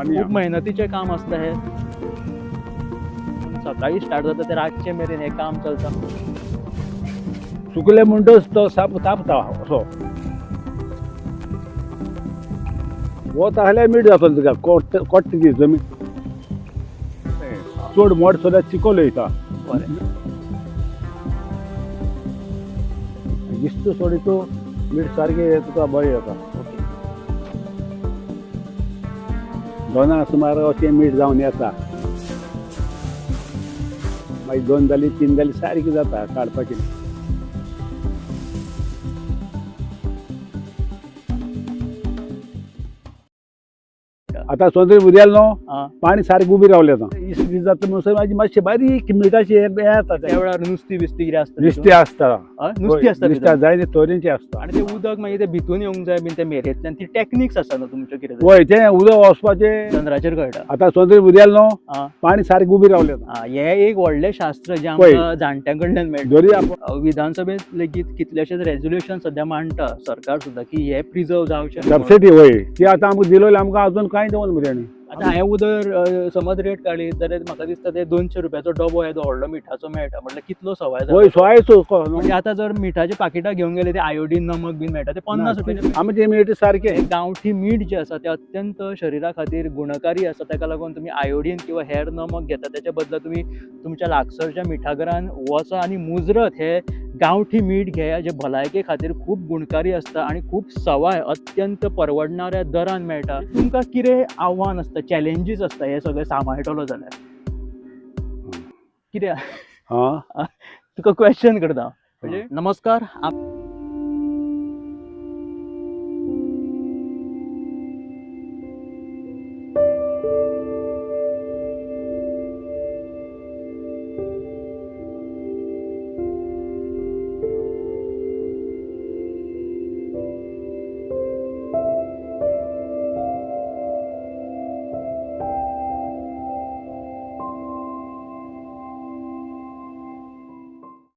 खूप मेहनतीचे काम असतं हे. सकाळी स्टार्ट जाता ते रातचे मेरेन हे काम चलता. सुकले म्हणटच तो साप तापता असो. वत आहल्यार मीठ जातलो तुका कोट्ट ती जमीन चड मोड सुद्दां चिकोल वयता. दिसता सोडी तूं मीठ सारकें तुका बरें जाता. दोना सुमार अशें मीठ जावन येता. मागीर 2 जाली 3 जाली सारकी जाता काडपाची. आता सोंदरी उद्याल न्हू पाणी सारकें उबी रावलें आतां. इसवी जाता म्हणसर माझी मातशें बारीक मिठाची हे येता. त्या वेळार नुस्ती बिस्ती कितें आसता? नुस्तें आसता. नुस्ती आसता नुस्त्या जाय तरेचें आसता. आनी ते उदक मागीर ते भितून येवंक जाय बीन ते मेरेंतल्यान ती टॅक्निक्स आसा न्हू तुमच्यो कितें होय तें उदक वचपाचें चंद्राचेर कळटा. आतां सोंदरी उद्याल न्हू पाणी सारकें उबी रावलें आतां. हें एक व्हडलें शास्त्र जें आमकां जाणट्यां कडल्यान मेळटा. जरी आपूण विधानसभेंत लेगीत कितलेशेच रेझोल्युशन सध्या मांडटा सरकार सुद्दां की हे प्रिजर्व जावचें. सबसिडी होय ती आतां आमकां दिलो जाल्यार आमकां अजून कांय दवरना बिर्याणी. आतां हांवें उदक समज रेट काडली जाल्यार म्हाका दिसता ते 200 रुपयाचो डबो येदो व्हडलो मिठाचो मेळटा. म्हटल्यार कितलो सवाय होय जाता. सोयचो म्हणजे आतां जर मिठाचे पाकिटां घेवंक गेले ते आयोडीन नमक बीन मेळटा ते 50 रुपयाचे. आमी ते मीठ सारकें गांवठी मीठ जे आसा ते अत्यंत शरिरा खातीर गुणकारी आसा. ताका लागून तुमी आयोडीन किंवा हेर नमक घेता त्याच्या बदला तुमी तुमच्या लागसरच्या मिठागरान वचा आनी मुजरत हे गांवठी मीठ घेया जे भलायके खातीर खूब गुणकारी आसता आनी खूब सवाय अत्यंत परवडणाऱ्या दरान मेळटा. तुमकां कितें आव्हान आसता, चॅलेंजीस आसता हे सगळें सांबाळटलो जाल्यार कितें? तुका क्वेश्चन करता. म्हणजे नमस्कार.